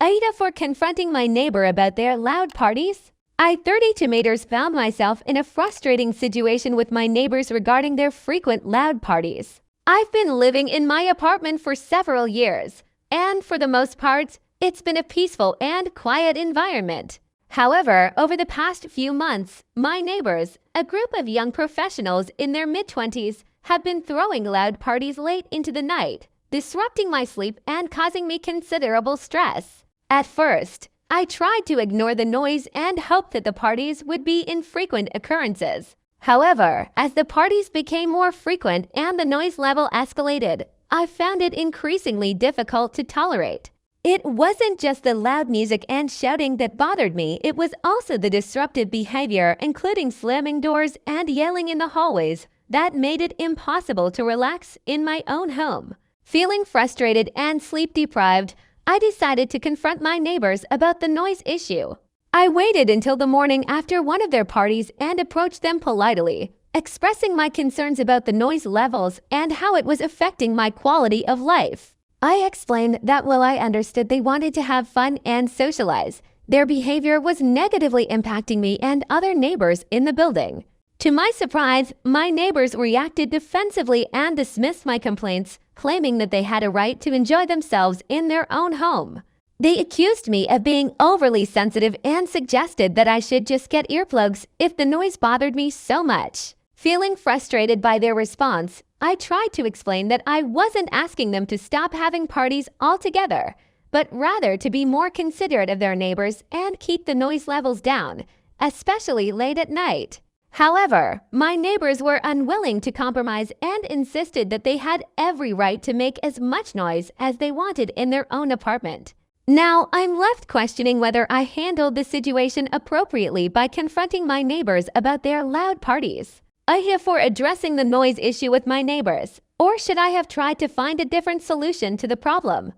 AITA for confronting my neighbor about their loud parties. I, 32 meters, found myself in a frustrating situation with my neighbors regarding their frequent loud parties. I've been living in my apartment for several years, and for the most part, it's been a peaceful and quiet environment. However, over the past few months, my neighbors, a group of young professionals in their mid-20s, have been throwing loud parties late into the night, disrupting my sleep and causing me considerable stress. At first, I tried to ignore the noise and hope that the parties would be infrequent occurrences. However, as the parties became more frequent and the noise level escalated, I found it increasingly difficult to tolerate. It wasn't just the loud music and shouting that bothered me, it was also the disruptive behavior, including slamming doors and yelling in the hallways, that made it impossible to relax in my own home. Feeling frustrated and sleep-deprived, I decided to confront my neighbors about the noise issue. I waited until the morning after one of their parties and approached them politely, expressing my concerns about the noise levels and how it was affecting my quality of life. I explained that while I understood they wanted to have fun and socialize, their behavior was negatively impacting me and other neighbors in the building. To my surprise, my neighbors reacted defensively and dismissed my complaints, claiming that they had a right to enjoy themselves in their own home. They accused me of being overly sensitive and suggested that I should just get earplugs if the noise bothered me so much. Feeling frustrated by their response, I tried to explain that I wasn't asking them to stop having parties altogether, but rather to be more considerate of their neighbors and keep the noise levels down, especially late at night. However, my neighbors were unwilling to compromise and insisted that they had every right to make as much noise as they wanted in their own apartment. Now, I'm left questioning whether I handled the situation appropriately by confronting my neighbors about their loud parties. AITA for addressing the noise issue with my neighbors, or should I have tried to find a different solution to the problem?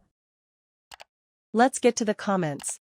Let's get to the comments.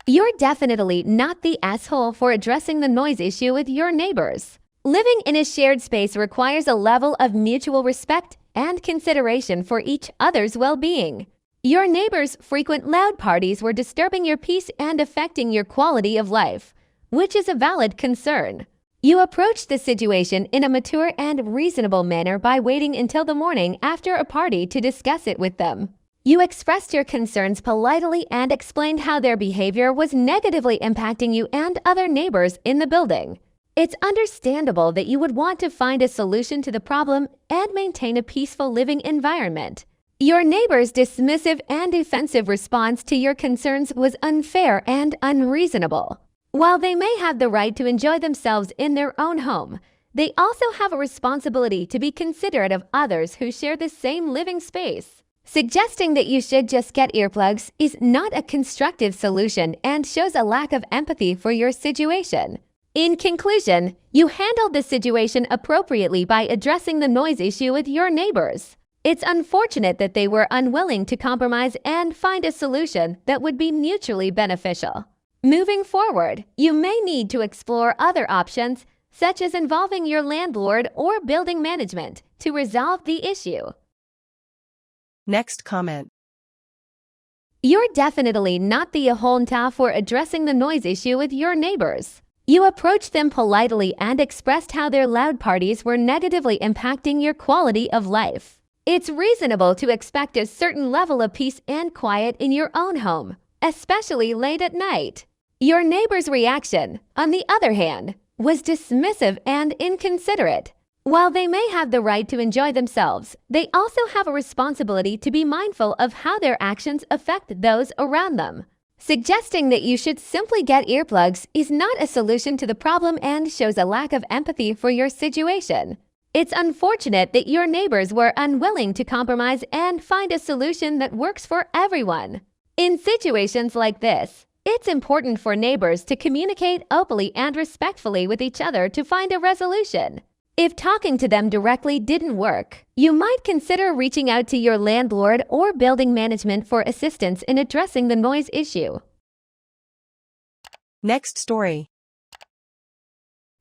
You're definitely not the asshole for addressing the noise issue with your neighbors. Living in a shared space requires a level of mutual respect and consideration for each other's well-being. Your neighbors' frequent loud parties were disturbing your peace and affecting your quality of life, which is a valid concern. You approached the situation in a mature and reasonable manner by waiting until the morning after a party to discuss it with them. You expressed your concerns politely and explained how their behavior was negatively impacting you and other neighbors in the building. It's understandable that you would want to find a solution to the problem and maintain a peaceful living environment. Your neighbor's dismissive and defensive response to your concerns was unfair and unreasonable. While they may have the right to enjoy themselves in their own home, they also have a responsibility to be considerate of others who share the same living space. Suggesting that you should just get earplugs is not a constructive solution and shows a lack of empathy for your situation. In conclusion, you handled the situation appropriately by addressing the noise issue with your neighbors. It's unfortunate that they were unwilling to compromise and find a solution that would be mutually beneficial. Moving forward, you may need to explore other options, such as involving your landlord or building management, to resolve the issue. Next comment. You're definitely not the ahonta for addressing the noise issue with your neighbors. You approached them politely and expressed how their loud parties were negatively impacting your quality of life. It's reasonable to expect a certain level of peace and quiet in your own home, especially late at night. Your neighbor's reaction, on the other hand, was dismissive and inconsiderate. While they may have the right to enjoy themselves, they also have a responsibility to be mindful of how their actions affect those around them. Suggesting that you should simply get earplugs is not a solution to the problem and shows a lack of empathy for your situation. It's unfortunate that your neighbors were unwilling to compromise and find a solution that works for everyone. In situations like this, it's important for neighbors to communicate openly and respectfully with each other to find a resolution. If talking to them directly didn't work, you might consider reaching out to your landlord or building management for assistance in addressing the noise issue. Next story.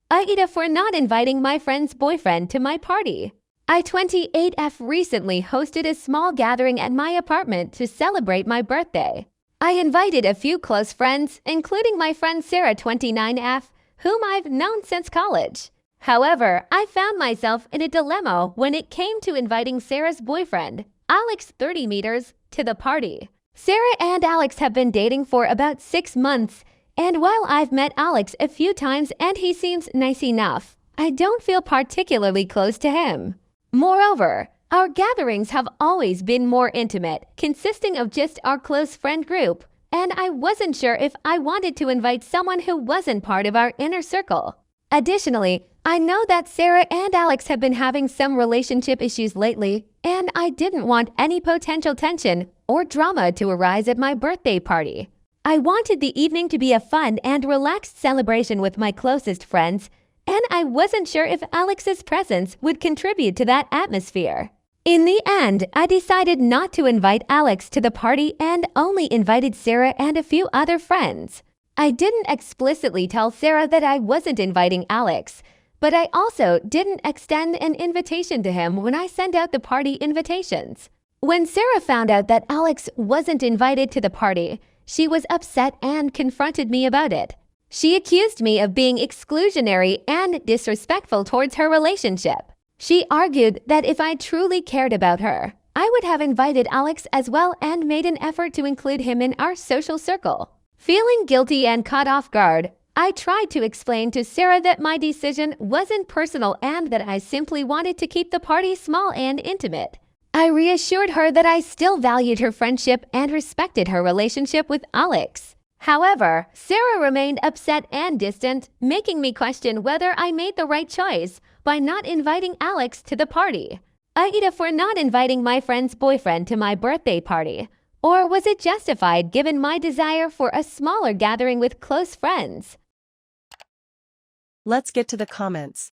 AITA for not inviting my friend's boyfriend to my party. I, 28F, recently hosted a small gathering at my apartment to celebrate my birthday. I invited a few close friends, including my friend Sarah 29F, whom I've known since college. However, I found myself in a dilemma when it came to inviting Sarah's boyfriend, Alex 30 meters, to the party. Sarah and Alex have been dating for about 6 months, and while I've met Alex a few times and he seems nice enough, I don't feel particularly close to him. Moreover, our gatherings have always been more intimate, consisting of just our close friend group, and I wasn't sure if I wanted to invite someone who wasn't part of our inner circle. Additionally, I know that Sarah and Alex have been having some relationship issues lately, and I didn't want any potential tension or drama to arise at my birthday party. I wanted the evening to be a fun and relaxed celebration with my closest friends, and I wasn't sure if Alex's presence would contribute to that atmosphere. In the end, I decided not to invite Alex to the party and only invited Sarah and a few other friends. I didn't explicitly tell Sarah that I wasn't inviting Alex, but I also didn't extend an invitation to him when I sent out the party invitations. When Sarah found out that Alex wasn't invited to the party, she was upset and confronted me about it. She accused me of being exclusionary and disrespectful towards her relationship. She argued that if I truly cared about her, I would have invited Alex as well and made an effort to include him in our social circle. Feeling guilty and caught off guard, I tried to explain to Sarah that my decision wasn't personal and that I simply wanted to keep the party small and intimate. I reassured her that I still valued her friendship and respected her relationship with Alex. However, Sarah remained upset and distant, making me question whether I made the right choice by not inviting Alex to the party. AITA for not inviting my friend's boyfriend to my birthday party. Or was it justified given my desire for a smaller gathering with close friends? Let's get to the comments.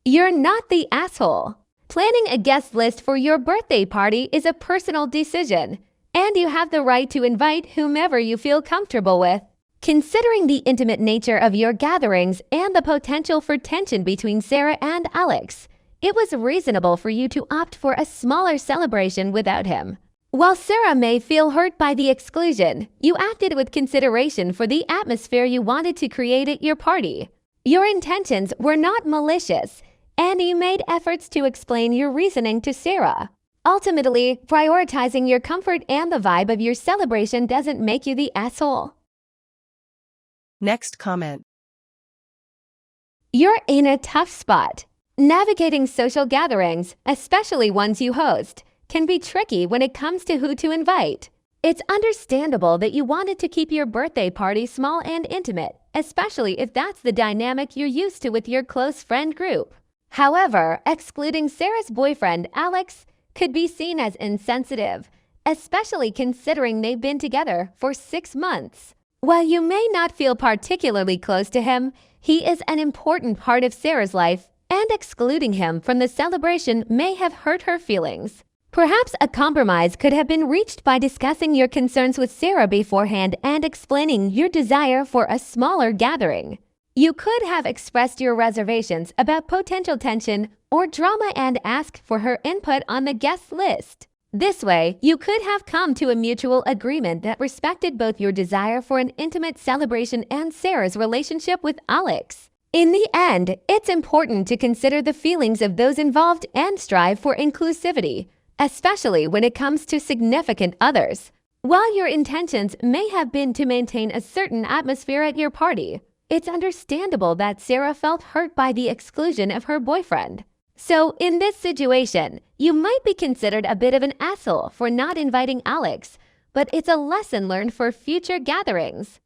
You're not the asshole. Planning a guest list for your birthday party is a personal decision, and you have the right to invite whomever you feel comfortable with. Considering the intimate nature of your gatherings and the potential for tension between Sarah and Alex, it was reasonable for you to opt for a smaller celebration without him. While Sarah may feel hurt by the exclusion, you acted with consideration for the atmosphere you wanted to create at your party. Your intentions were not malicious, and you made efforts to explain your reasoning to Sarah. Ultimately, prioritizing your comfort and the vibe of your celebration doesn't make you the asshole. Next comment. You're in a tough spot. Navigating social gatherings, especially ones you host, can be tricky when it comes to who to invite. It's understandable that you wanted to keep your birthday party small and intimate, especially if that's the dynamic you're used to with your close friend group. However, excluding Sarah's boyfriend, Alex, could be seen as insensitive, especially considering they've been together for 6 months. While you may not feel particularly close to him, he is an important part of Sarah's life, and excluding him from the celebration may have hurt her feelings. Perhaps a compromise could have been reached by discussing your concerns with Sarah beforehand and explaining your desire for a smaller gathering. You could have expressed your reservations about potential tension or drama and asked for her input on the guest list. This way, you could have come to a mutual agreement that respected both your desire for an intimate celebration and Sarah's relationship with Alex. In the end, it's important to consider the feelings of those involved and strive for inclusivity, especially when it comes to significant others. While your intentions may have been to maintain a certain atmosphere at your party, it's understandable that Sarah felt hurt by the exclusion of her boyfriend. So, in this situation, you might be considered a bit of an asshole for not inviting Alex, but it's a lesson learned for future gatherings.